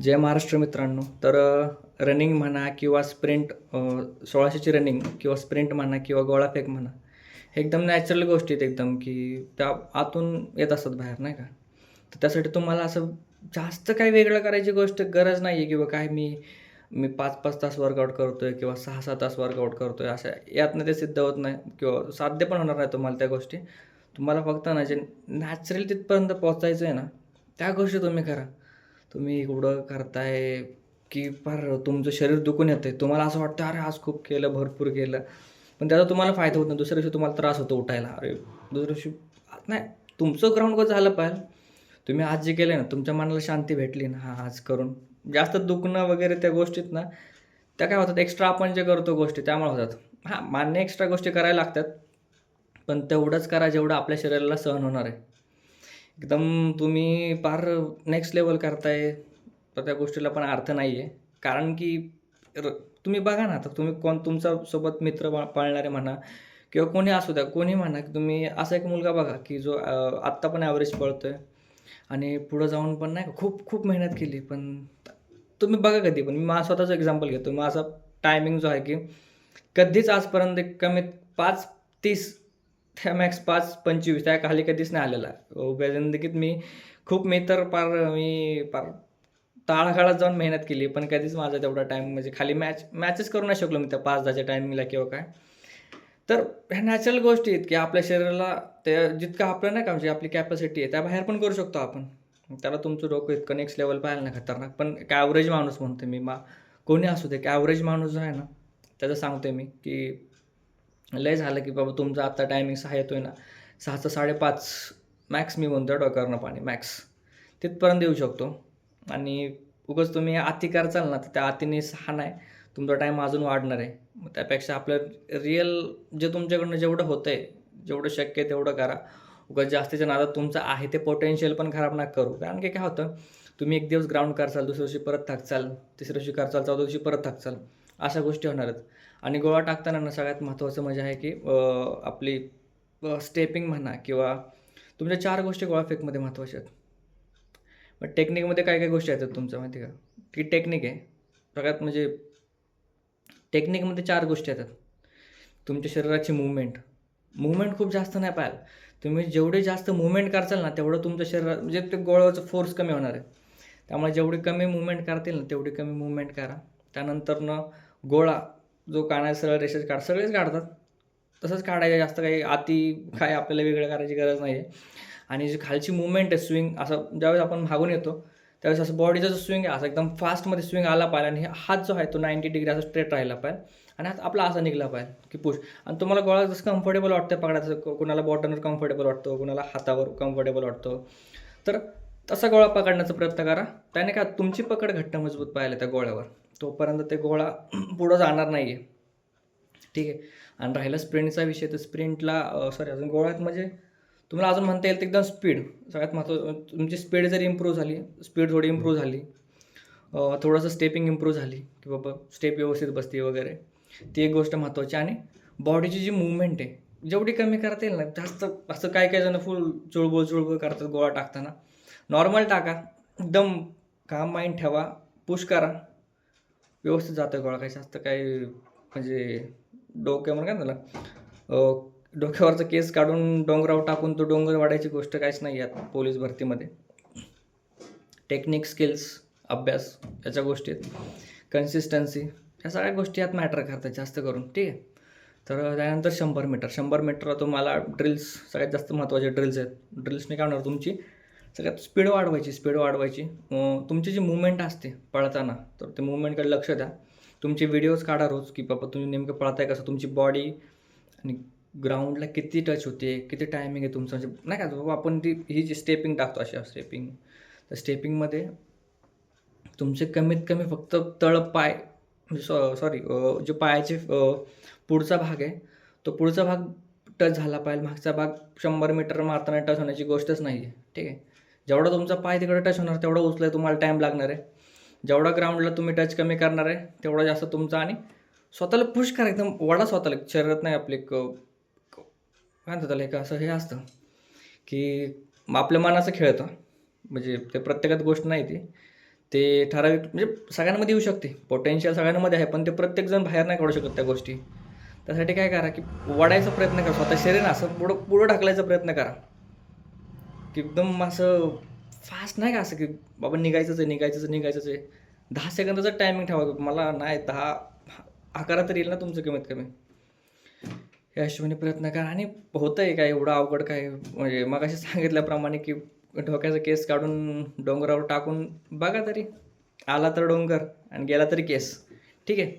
जय महाराष्ट्र मित्रांनो. तर रनिंग म्हणा किंवा स्प्रिंट 1600ची रनिंग किंवा स्प्रिंट म्हणा किंवा गोळाफेक म्हणा, हे एकदम नॅचरल गोष्टी आहेत एकदम, की त्या आतून येत असतात बाहेर नाही का. तर त्यासाठी तुम्हाला असं जास्त काही वेगळं करायची गरज नाही आहे किंवा काय मी मी 5-5 तास वर्कआउट करतोय किंवा 6-6 तास वर्कआउट करतोय, असं यातनं ते सिद्ध होत नाही किंवा साध्य पण होणार नाही तुम्हाला त्या गोष्टी. तुम्हाला फक्त ना जे नॅचरल तिथपर्यंत पोहोचायचं आहे ना, त्या गोष्टी तुम्ही करा. तुम्ही एवढं करताय, की फार तुमचं शरीर दुखून येतंय. तुम्हाला असं वाटतं, "अरे, आज खूप केलं, भरपूर केलं." पण त्याचा तुम्हाला फायदा होत नाही. दुसऱ्या दिवशी तुम्हाला त्रास होतो उठायला. अरे, दुसऱ्या दिवशी नाही, तुमचं ग्राउंड वर्क झालं पाहिजे. तुम्ही आज जे केलंय ना, तुमच्या मनाला शांती भेटली ना, हां, आज करून. जास्त दुखणं वगैरे त्या गोष्टीत ना, त्या काय होतात, एक्स्ट्रा आपण जे करतो गोष्टी त्यामुळे होतात. हां, मान्य एक्स्ट्रा गोष्टी करायला लागतात. पण तेवढंच करा जेवढं आपल्या शरीराला सहन होणार आहे. एकदम तुम्ही फार नेक्स्ट लेव्हल करताय, तर त्या गोष्टीला पण अर्थ नाही आहे. कारण की र तुम्ही बघा ना, आता तुम्ही तुमचा सोबत मित्र पाळणारे म्हणा किंवा कोणी असू द्या, कोणी म्हणा, की तुम्ही असा एक मुलगा बघा, की जो आत्ता पण ॲव्हरेज पळतोय आणि पुढं जाऊन पण नाही का खूप खूप मेहनत केली. पण तुम्ही बघा कधी पण, मी माझं स्वतःचं एक्झाम्पल घेतो. माझा टायमिंग जो आहे, की कधीच आजपर्यंत कमीत 5:30 त्या मॅक्स 5:25 त्या खाली कधीच नाही आलेला. उभ्या जिंदगीत मी फार तळागाळात जाऊन मेहनत केली, पण कधीच माझा तेवढा टाईम म्हणजे खाली मॅचेस करू नाही शकलो मी त्या 5-10च्या टायमिंगला किंवा काय. तर ह्या नॅचरल गोष्टी आहेत, की आपल्या शरीराला ते जितकं आपलं नाही का म्हणजे आपली कॅपॅसिटी आहे, त्याबाहेर पण करू शकतो आपण. त्याला तुमचं डोकं इतकं नेक्स्ट लेव्हल पाहिलं ना खतरनाक. पण एक ॲव्हरेज माणूस म्हणतोय मी, कोणी असू दे, एक ॲव्हरेज माणूस जो आहे ना, त्याचं सांगतोय मी, की लय झालं की बाबा तुमचा आता टायमिंग 6 येतोय ना, 6चं 5:30 मॅक्स मी म्हणतोय डोक्यावरनं पाणी मॅक्स. तिथपर्यंत येऊ शकतो आणि उगाच तुम्ही अति करचाल ना, तर त्या अतिने 6 नाही, तुमचा टाईम अजून वाढणार आहे. मग त्यापेक्षा आपलं रिअल जे तुमच्याकडनं जेवढं होतंय, जेवढं शक्य आहे तेवढं करा. उगाच जास्तीच्या नादात तुमचं आहे ते पोटेन्शियल पण खराब नका करू. कारण की काय होतं, तुम्ही एक दिवस ग्राउंड करचाल, दुसऱ्या दिवशी परत थकचाल, तिसऱ्या दिवशी करचाल, चौथ्या दिवशी परत थकचाल. अशा गोष्टी होणार आहेत. आणि गोळा टाकताना ना सगळ्यात महत्त्वाचं म्हणजे आहे की आपली स्टेपिंग म्हणा किंवा तुमच्या 4 गोष्टी गोळाफेकमध्ये महत्त्वाच्या आहेत. मग टेक्निकमध्ये काय काय गोष्टी येतात तुमच्या माहिती आहे का? ती टेक्निक आहे. सगळ्यात म्हणजे टेक्निकमध्ये 4 गोष्टी येतात. तुमच्या शरीराची मूव्हमेंट. मूव्हमेंट खूप जास्त नाही पाहिजे. तुम्ही जेवढे जास्त मूव्हमेंट करचाल ना, तेवढं तुमच्या शरीरात म्हणजे ते गोळावरचा फोर्स कमी होणार आहे. त्यामुळे जेवढी कमी मूव्हमेंट करतील ना, तेवढी कमी मूव्हमेंट करा. त्यानंतरनं गोळा जो काढायचा सरळ रेषेत सगळेच काढतात. तसंच काढायचं, जास्त काही काय आपल्याला वेगळं करायची गरज नाही आहे. आणि जी खालची मूव्हमेंट आहे स्विंग असं ज्यावेळेस आपण भागून येतो, त्यावेळेस असं बॉडीचा जो स्विंग आहे, असा एकदम फास्टमध्ये स्विंग आला पाहिजे आणि हात जो आहे तो 90 डिग्री असा स्ट्रेट राहिला पाहिजे आणि हात आपला असा निघाला पाहिजे, की पुश. आणि तुम्हाला गोळा जसं कम्फर्टेबल वाटतं पकडायचं, कुणाला बॉटमवर कम्फर्टेबल वाटतो, कुणाला हातावर कम्फर्टेबल वाटतो. तर तसा गोळा पकडण्याचा प्रयत्न करा. त्याने काय तुमची पकड घट्ट मजबूत पाहिजे त्या गोळ्यावर. तोपर्यंत ते गोळा पुढं जाणार नाही आहे. ठीक आहे. आणि राहिला स्प्रिंटचा विषय, तर स्प्रिंटला सॉरी अजून गोळ्यात म्हणजे तुम्हाला अजून म्हणता येईल तर एकदम स्पीड. सगळ्यात महत्त्वाचं तुमची स्पीड जरी इम्प्रूव्ह झाली, स्पीड थोडी इम्प्रूव्ह झाली, थोडंसं स्टेपिंग इम्प्रूव्ह झाली, की बाबा स्टेप व्यवस्थित बसते वगैरे. ती एक गोष्ट महत्त्वाची. आणि बॉडीची जी मूव्हमेंट आहे, जेवढी कमी करता येईल ना, जास्त असं काही जण फुल चुळबुळ करतात गोळा टाकताना. नॉर्मल टाका. एकदम काम माइंड ठेवा. पुश करा. व्यवस्थित जातं गोळा. काही जास्त काही म्हणजे डोक्यावर काय त्याला डोक्यावरचा केस काढून डोंगरावर टाकून तो डोंगर वाढायची गोष्ट काहीच नाही आहे पोलीस भरतीमध्ये. टेक्निक, स्किल्स, अभ्यास याच्या गोष्टी आहेत. कन्सिस्टन्सी ह्या सगळ्या गोष्टी यात मॅटर करतात जास्त करून. ठीक आहे. तर त्यानंतर 100 मीटर. 100 मीटरला तुम्हाला ड्रिल्स सगळ्यात जास्त महत्त्वाचे ड्रिल्स आहेत. ड्रिल्सने काय होणार, तुमची सगळ्यात स्पीड वाढवायची. तुमची जी मूव्हमेंट असते पळताना, तर ते मूव्हमेंटकडे लक्ष द्या. तुमचे व्हिडिओज काढा रोज, की बाबा तुम्ही नेमकं पळताय कसं, तुमची बॉडी आणि ग्राउंडला किती टच होते, किती टायमिंग आहे तुमचं, म्हणजे नाही का बाबा आपण ही जी स्टेपिंग टाकतो अशा स्टेपिंग, तर स्टेपिंगमध्ये तुमचे कमीत कमी फक्त तळपाय म्हणजे सॉरी जे पायाचे पुढचा भाग आहे, तो पुढचा भाग टच झाला पाहिजे. मागचा भाग 100 मीटर मारताना टच होण्याची गोष्टच नाही आहे. ठीक आहे. जेवढा तुमचा पाय तिकडे टच होणार, तेवढा उचलायला तुम्हाला टाईम लागणार आहे. जेवढा ग्राउंडला तुम्ही टच कमी करणार आहे, तेवढा जास्त तुमचा. आणि स्वतःला पुश करा, एकदम वडा स्वतःला. शरीरात नाही आपले काय म्हणतात त्याला, एक असं हे असतं, की आपल्या मनाचं खेळतं. म्हणजे ते प्रत्येकात गोष्ट नाही ती. ते ठराविक म्हणजे सगळ्यांमध्ये येऊ शकते, पोटेन्शियल सगळ्यांमध्ये आहे, पण ते प्रत्येकजण बाहेर नाही काढू शकत त्या गोष्टी. त्यासाठी काय करा की वाढायचा प्रयत्न करा, स्वतः शरीर असं पुढं पुढं ढकलायचा प्रयत्न करा, की एकदम असं फास्ट नाही का, असं की बाबा निघायचंच आहे निघायचंच आहे निघायचंच आहे. 10 सेकंदाचा टायमिंग ठेवा, मला नाही 10 11 तर येईल ना तुमचं कमीत कमी. या हिशोबाने प्रयत्न करा. आणि होतंय काय एवढं अवघड काय, म्हणजे मगाशी सांगितल्याप्रमाणे की डोक्याचा केस काढून डोंगरावर टाकून बघा तरी, आला तर डोंगर आणि गेला तरी केस, ठीक आहे.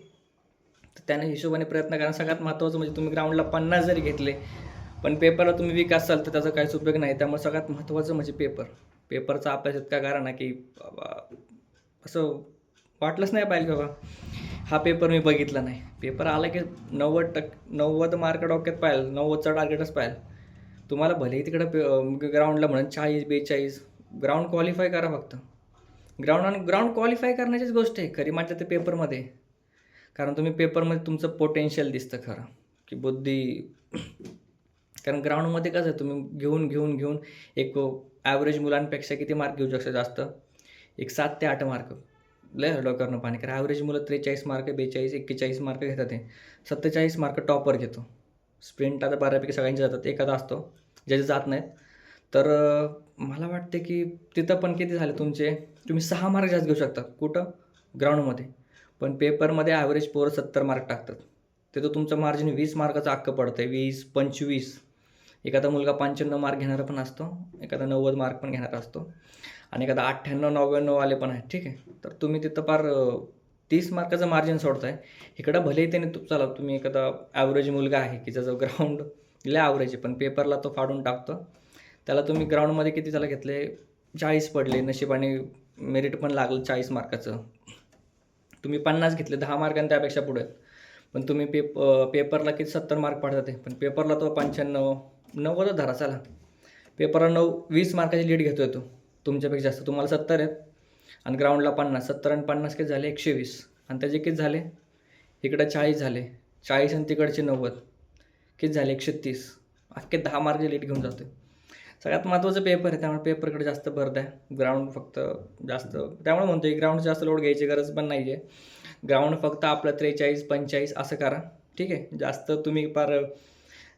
तर त्याने हिशोबाने प्रयत्न करा. सगळ्यात महत्त्वाचं म्हणजे तुम्ही ग्राउंडला 50 जरी घेतले, पण पेपरला तुम्ही वीक असाल तर त्याचा काहीच उपयोग नाही. त्यामुळे सगळ्यात महत्त्वाचं म्हणजे पेपरचा अभ्यास इतका करा ना की बाबा असं वाटलंच नाही पाहिजे बाबा हा पेपर मी बघितला नाही. पेपर आला की 90 मार्क डोक्यात पाहिजे, 90चा टार्गेटच पाहिजे. तुम्हाला भलेही तिकडं ग्राउंडला म्हणून 40-42 ग्राउंड क्वालिफाय करा फक्त. ग्राउंड क्वालिफाय करण्याचीच गोष्ट आहे खरी मजा ते पेपरमध्ये. कारण तुम्ही पेपरमध्ये तुमचं पोटेन्शियल दिसतं खरं, की बुद्धी. कारण ग्राउंडमध्ये कसं आहे, तुम्ही घेऊन एक ॲव्हरेज मुलांपेक्षा किती मार्क घेऊ शकता जास्त, एक 7 ते 8 मार्क. लय डोक्यावरनं पाणी. कारण ॲव्हरेज मुलं 43 मार्क, 42, 41 मार्क घेतात. ते 47 मार्क टॉपर घेतो. स्प्रिंट आता बऱ्यापैकी सगळ्यांचे जातात, एखादा असतो ज्याचे जात नाहीत. तर मला वाटते की तिथं पण किती झाले तुमचे, तुम्ही 6 मार्क जास्त घेऊ शकता कुठं, ग्राउंडमध्ये. पण पेपरमध्ये ॲव्हरेज पोरं 70 मार्क टाकतात. तिथं तुमचं मार्जिन 20 मार्काचं अख्खं पडतं आहे, 20-25. एखादा मुलगा 95 मार्क घेणारा पण असतो, एखादा 90 मार्क पण घेणारा असतो, आणि एखादा 98-99 आले पण आहेत, ठीक आहे. तर तुम्ही तिथं फार 30 मार्काचं मार्जिन सोडताय. इकडं भलेही त्याने चला तुम्ही एखादा ॲव्हरेज मुलगा आहे की ज्याचं ग्राउंड लय ॲव्हरेज आहे, पण पेपरला तो फाडून टाकतो. त्याला तुम्ही ग्राउंडमध्ये किती त्याला घेतले, 40 पडले, नशिबाने मेरिट पण लागलं 40 मार्काचं. तुम्ही 50 घेतले, 10 मार्कांनी त्यापेक्षा पुढे आहेत. पण तुम्ही पेपरला किती 70 मार्क पडतात ते, पण पेपरला तो 95-90च धरा चला. पेपरला 20 मार्काची लीड घेतोय तो तुमच्यापेक्षा जास्त. तुम्हाला 70 आहेत आणि ग्राउंडला 50. 70 आणि 50 किती झाले, 120. आणि त्याचे किती झाले, इकडं 40 झाले, 40 आणि तिकडचे 90, किती झाले, 130. अख्खे 10 मार्कची लीड घेऊन जातो. सगळ्यात महत्त्वाचं पेपर आहे, त्यामुळे पेपरकडे जास्त भर द्या. ग्राउंड फक्त जास्त, त्यामुळे म्हणतो की ग्राउंड जास्त लोड घ्यायची गरज पण नाही आहे. ग्राउंड फक्त आपलं 43-45 असं करा, ठीक आहे. जास्त तुम्ही फार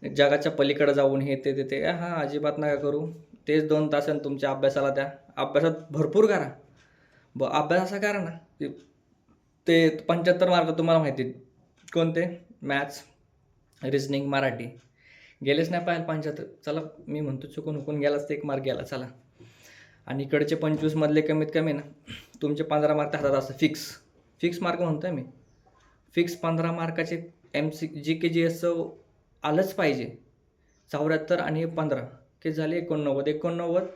जगाच्या पलीकडे जाऊन हे ते हां अजिबात नका करू. तेच 2 तास तुमच्या अभ्यासाला द्या. अभ्यासात भरपूर करा. अभ्यास असा करा ना की ते 75 मार्क तुम्हाला माहिती आहेत कोणते, मॅथ्स, रिजनिंग, मराठी. गेलेच नाही पाहिजे 75. चला मी म्हणतो चुकून हुकून गेलाच तर 1 मार्क गेला चला. आणि इकडचे 25 मधले कमीत कमी ना तुमचे 15 मार्क हातात असतं फिक्स मार्क म्हणतो आहे मी. फिक्स 15 मार्काचे GK-GSचं आलंच पाहिजे. 74 आणि 15 किती झाले, 89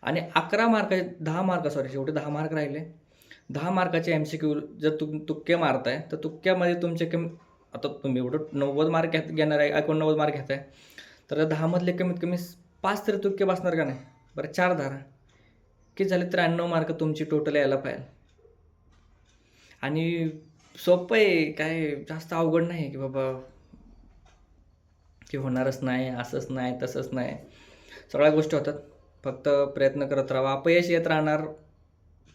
आणि 11 मार्काचे 10 मार्क, सॉरी शेवटी 10 मार्क राहिले. 10 मार्काचे MCQ जर तुक्के मारताय तर तुक्क्यामध्ये तुमचे आता तुम्ही एवढं 90 मार्क घेणार आहे, 89 मार्क घेताय, तर त्या 10 मधले कमीत कमी 5 तरी तुक्के बसणार का नाही. बरं 4 धरा, किती झाले, 93 मार्क तुमची टोटल यायला पाहिजे. आणि सोपं आहे, काय जास्त अवघड नाही की बाबा की होणारच नाही, असंच नाही तसंच नाही. सगळ्या गोष्टी होतात, फक्त प्रयत्न करत राहा. अपयश येत राहणार,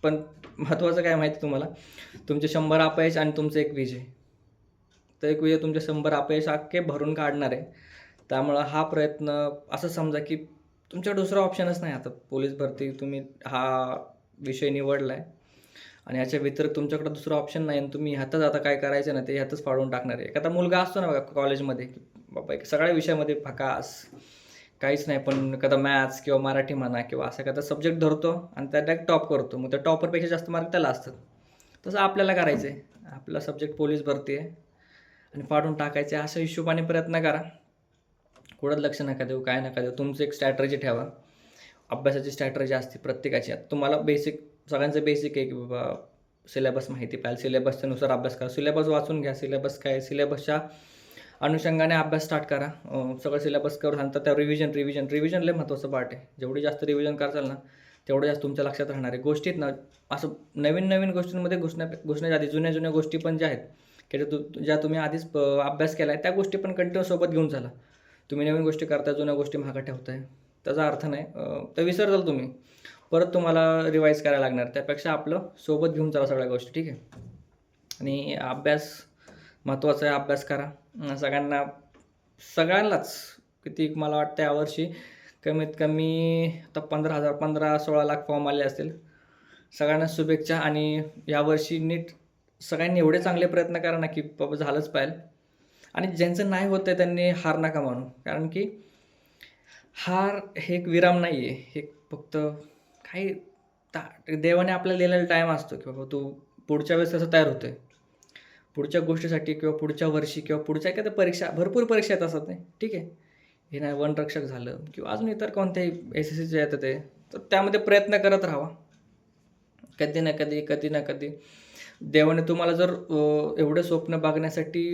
पण महत्त्वाचं काय माहिती तुम्हाला, तुमचे 100 अपयश आणि तुमचं एक विजय. तर एक विजय तुमचे 100 अपयश अख्खे भरून काढणार आहे. त्यामुळं हा प्रयत्न असं समजा की तुमच्याकडे दुसरा ऑप्शनच नाही. आता पोलीस भरती तुम्ही हा विषय निवडला आहे आणि याच्या व्यतिरिक्त तुमच्याकडे दुसरा ऑप्शन नाही आणि तुम्ही ह्यातच आता काय करायचं ना ते ह्यातच फाडून टाकणार आहे. एखादा मुलगा असतो ना बघा कॉलेजमध्ये, की बाबा एक सगळ्या विषयामध्ये फकास काहीच नाही, पण एखादा मॅथ्स किंवा मराठी म्हणा किंवा असा एखादा सब्जेक्ट धरतो आणि त्यात टॉप करतो, मग त्या टॉपरपेक्षा जास्त मार्क त्याला असतात. तसं आपल्याला करायचं आहे. आपला सब्जेक्ट पोलीस भरती आहे आणि फाडून टाकायचे. अशा हिशोबाने प्रयत्न करा. कुठं लक्ष नका देऊ, काय नका देऊ. तुमचं एक स्ट्रॅटर्जी ठेवा. अभ्यासाची स्ट्रॅटर्जी असते प्रत्येकाची. तुम्हाला सगळ्यांचं बेसिक आहे की बाबा सिलेबस माहिती पाहिजे, सिलेबसच्यानुसार अभ्यास करा. सिलेबस वाचून घ्या. सिलेबस काय, सिलेबसच्या अनुषंगाने अभ्यास स्टार्ट करा. सगळं सिलेबस करून नंतर त्या रिव्हिजन लय महत्त्वाचं पार्ट आहे. जेवढी जास्त रिव्हिजन करताल ना तेवढं जास्त तुमच्या लक्षात राहणार आहे. गोष्टीत ना असं नवीन गोष्टींमध्ये घुसण्याच्या आधी जुन्या गोष्टी पण ज्या आहेत की ज्या तुम्ही आधीच अभ्यास केला आहे त्या गोष्टी पण कंटिन्यू सोबत घेऊन चला. तुम्ही नवीन गोष्टी करताय, जुन्या गोष्टी मागं ठेवताय, त्याचा अर्थ नाही, तर विसरताल तुम्ही. परत तुम्हाला रिवाईज करायला लागणार. त्यापेक्षा आपलं सोबत घेऊन चला सगळ्या गोष्टी, ठीक आहे. आणि अभ्यास महत्त्वाचा आहे, अभ्यास करा. सगळ्यांनाच किती मला वाटतं यावर्षी कमीत कमी आता 15,000 15-16 लाख फॉर्म आले असतील. सगळ्यांना शुभेच्छा आणि यावर्षी नीट सगळ्यांनी एवढे चांगले प्रयत्न करा ना, की बाबा झालंच पाहिजे. आणि ज्यांचं नाही होत आहे त्यांनी हार नका मानू. कारण की हार हे एक विराम नाही आहे. हे फक्त काही देवाने आपल्याला दिलेला टाईम असतो, की बाबा तू पुढच्या वेळेस कसं तयार होतोय. पुढच्या गोष्टीसाठी किंवा पुढच्या वर्षी किंवा पुढच्या एखाद्या परीक्षा, भरपूर परीक्षा येत असतात नाही, ठीक आहे. हे नाही वनरक्षक झालं किंवा अजून इतर कोणत्याही SSCचे येतात ते, तर त्यामध्ये प्रयत्न करत राहावा. कधी ना कधी, कधी ना कधी देवाने तुम्हाला जर एवढं स्वप्न बघण्यासाठी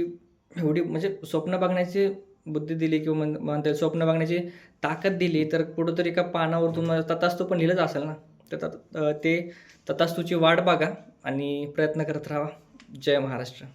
एवढी म्हणजे स्वप्न बघण्याची बुद्धी दिली किंवा म्हणता येईल स्वप्न बघण्याची ताकद दिली, तर कुठंतरी एका पानावर तुम्हाला तथास्तु पण लिहिलंच असेल ना. तर ते तथास्तूची वाट बघा आणि प्रयत्न करत राहावा. जय महाराष्ट्र.